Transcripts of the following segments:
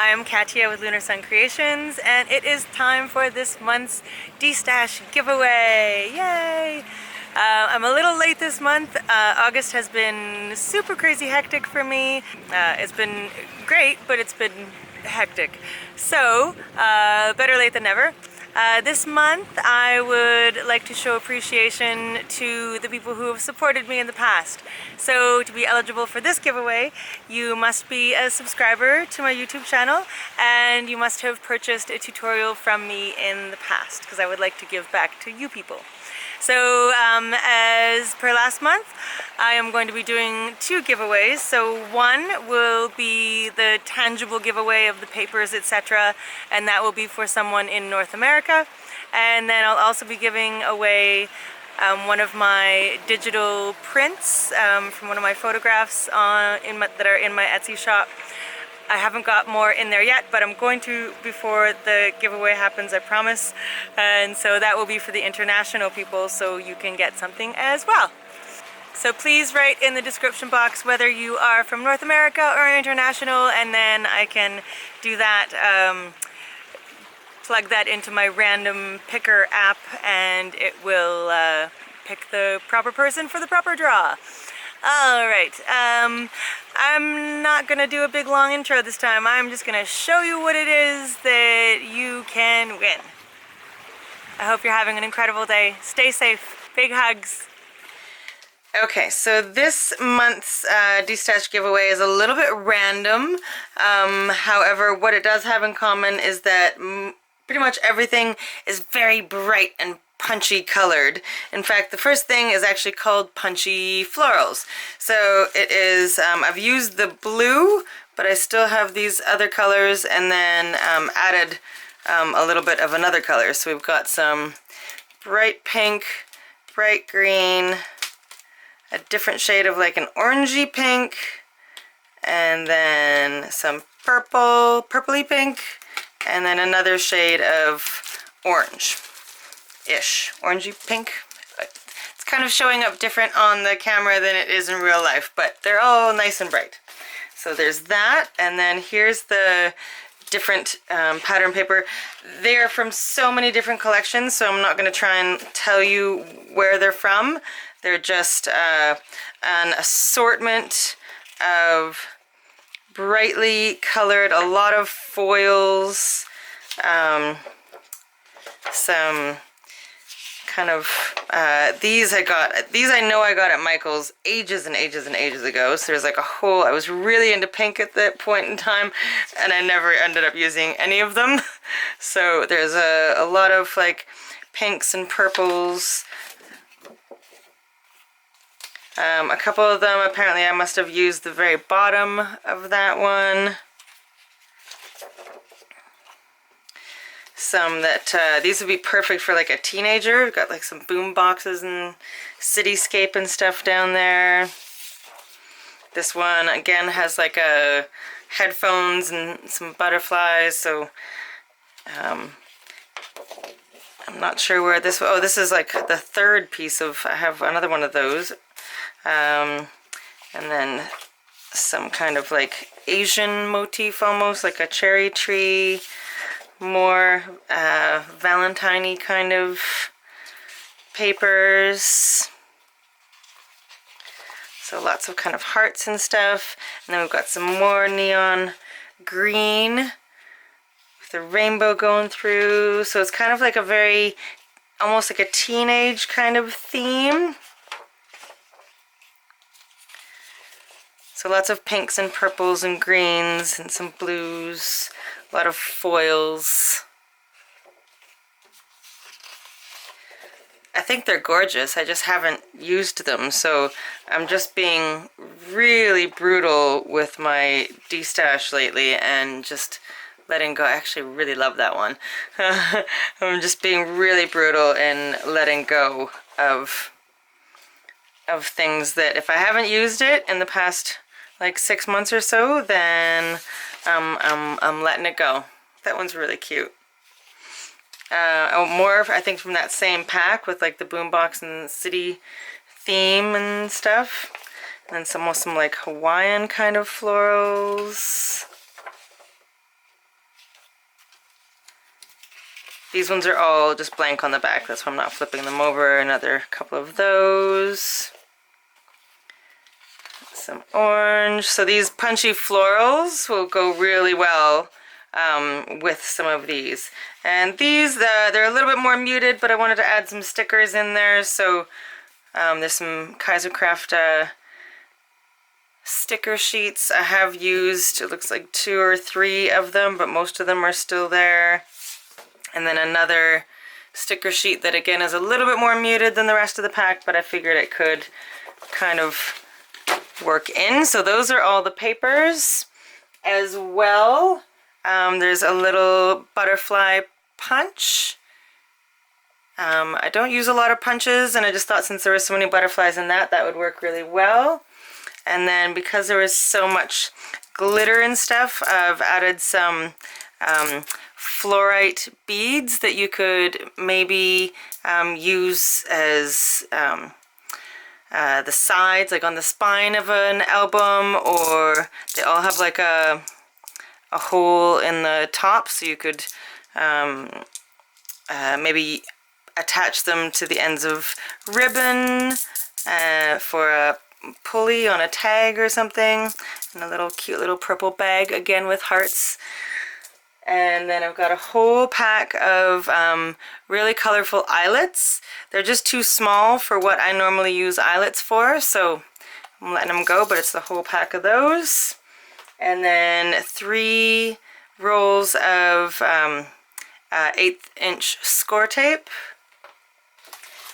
I'm Katia with Lunar Sun Creations, and it is time for this month's D-Stash giveaway. Yay! I'm a little late this month. August has been super crazy hectic for me. It's been great, but it's been hectic. So, better late than never. This month, I would like to show appreciation to the people who have supported me in the past. So, to be eligible for this giveaway, you must be a subscriber to my YouTube channel, and you must have purchased a tutorial from me in the past, because I would like to give back to you people. So, as per last month, I am going to be doing two giveaways. So one will be the tangible giveaway of the papers, etc., and that will be for someone in North America. And then I'll also be giving away one of my digital prints from one of my photographs that are in my Etsy shop. I haven't got more in there yet, but I'm going to before the giveaway happens, I promise. And so that will be for the international people, so you can get something as well. So please write in the description box whether you are from North America or international, and then I can do that, plug that into my random picker app, and it will pick the proper person for the proper draw. Alright, I'm not going to do a big long intro this time. I'm just going to show you what it is that you can win. I hope you're having an incredible day. Stay safe. Big hugs. Okay, so this month's D-Stash giveaway is a little bit random. However, what it does have in common is that pretty much everything is very bright and punchy colored. In fact, the first thing is actually called Punchy Florals. So it is, I've used the blue, but I still have these other colors, and then added a little bit of another color. So we've got some bright pink, bright green, a different shade of like an orangey pink, and then some purple, purpley pink, and then another shade of orange-ish, orangey pink. It's kind of showing up different on the camera than it is in real life, but they're all nice and bright. So there's that, and then here's the different pattern paper. They are from so many different collections, so I'm not going to try and tell you where they're from. They're just an assortment of brightly colored, a lot of foils, some kind of these I know I got at Michael's ages and ages and ages ago. So there's like a whole, I was really into pink at that point in time, and I never ended up using any of them. So there's a lot of like pinks and purples. A couple of them, apparently I must have used the very bottom of that one. Some that, these would be perfect for like a teenager. We've got like some boom boxes and cityscape and stuff down there. This one, again, has like a headphones and some butterflies, so I'm not sure where this, oh, this is like the third piece of, I have another one of those. And then some kind of like Asian motif, almost like a cherry tree, more Valentine-y kind of papers. So lots of kind of hearts and stuff. And then we've got some more neon green with the rainbow going through. So it's kind of like a very, almost like a teenage kind of theme. So lots of pinks and purples and greens and some blues, a lot of foils. I think they're gorgeous. I just haven't used them, so I'm just being really brutal with my D-Stash lately and just letting go. I actually really love that one. I'm just being really brutal in letting go of things that if I haven't used it in the past like 6 months or so, then I'm letting it go. That one's really cute. More, I think, from that same pack with like the boombox and city theme and stuff. And then some like Hawaiian kind of florals. These ones are all just blank on the back. That's why I'm not flipping them over. Another couple of those. Some orange. So these punchy florals will go really well with some of these. And these, they're a little bit more muted, but I wanted to add some stickers in there. So there's some Kaisercraft sticker sheets I have used. It looks like 2 or 3 of them, but most of them are still there. And then another sticker sheet that again is a little bit more muted than the rest of the pack, but I figured it could kind of work in. So those are all the papers. As well, there's a little butterfly punch. I don't use a lot of punches, and I just thought since there were so many butterflies in that would work really well. And then because there was so much glitter and stuff, I've added some fluorite beads that you could maybe use as the sides, like on the spine of an album, or they all have like a hole in the top, so you could maybe attach them to the ends of ribbon for a pulley on a tag or something. And a little cute little purple bag again with hearts. And then I've got a whole pack of really colorful eyelets. They're just too small for what I normally use eyelets for, so I'm letting them go, but it's the whole pack of those. And then 3 rolls of 1/8" score tape.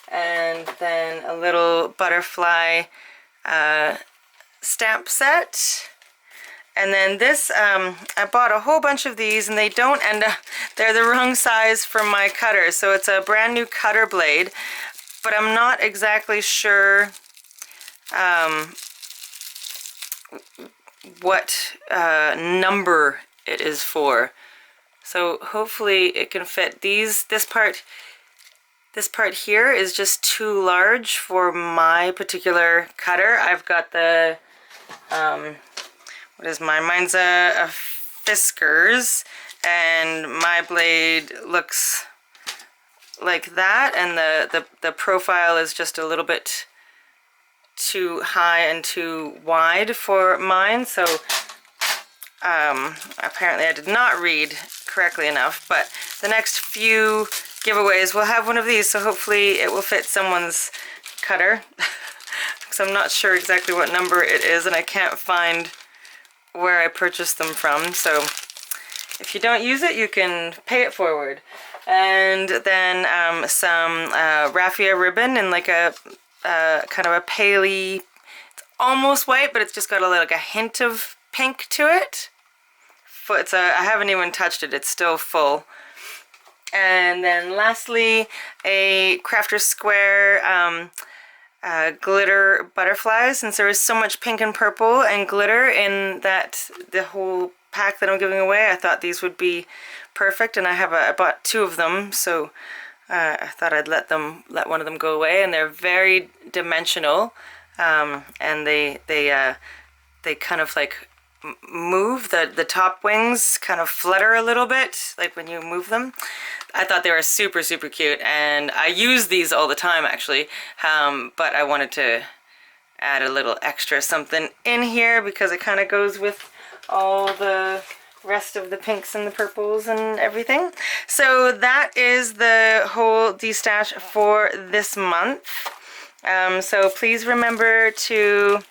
And then a little butterfly stamp set. And then this, I bought a whole bunch of these, and they don't end up, they're the wrong size for my cutter. So it's a brand new cutter blade, but I'm not exactly sure what number it is for. So hopefully it can fit these. This part here is just too large for my particular cutter. I've got the what is mine? Mine's a Fiskars, and my blade looks like that, and the profile is just a little bit too high and too wide for mine. So apparently I did not read correctly enough, but the next few giveaways will have one of these, so hopefully it will fit someone's cutter. Because I'm not sure exactly what number it is, and I can't find where I purchased them from. So if you don't use it, you can pay it forward. And then some raffia ribbon in like a kind of a paley, it's almost white, but it's just got like a hint of pink to it. I haven't even touched it, it's still full. And then lastly, a Crafter Square glitter butterflies. Since there was so much pink and purple and glitter in the whole pack that I'm giving away, I thought these would be perfect. And I bought 2 of them, so I thought I'd let one of them go away. And they're very dimensional, and they kind of like move. The top wings kind of flutter a little bit, like when you move them. I thought they were super, super cute, and I use these all the time actually, but I wanted to add a little extra something in here because it kind of goes with all the rest of the pinks and the purples and everything. So that is the whole D-stash for this month. So please remember to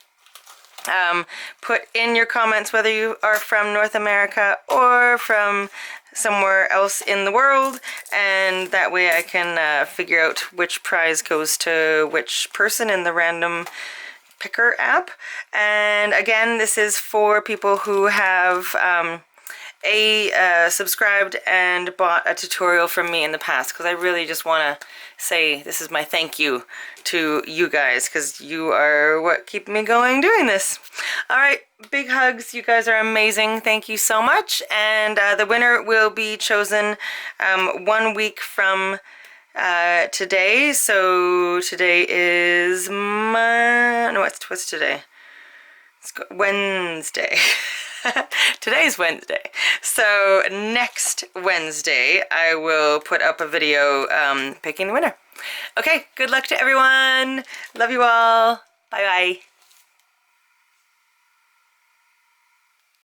put in your comments whether you are from North America or from somewhere else in the world, and that way I can figure out which prize goes to which person in the random picker app. And again, this is for people who have subscribed and bought a tutorial from me in the past, because I really just want to say this is my thank you to you guys, because you are what keep me going doing this. Alright, big hugs, you guys are amazing, thank you so much. And the winner will be chosen 1 week from today. So today is what's today? Wednesday. Today's Wednesday. So next Wednesday, I will put up a video picking the winner. Okay, good luck to everyone. Love you all. Bye-bye.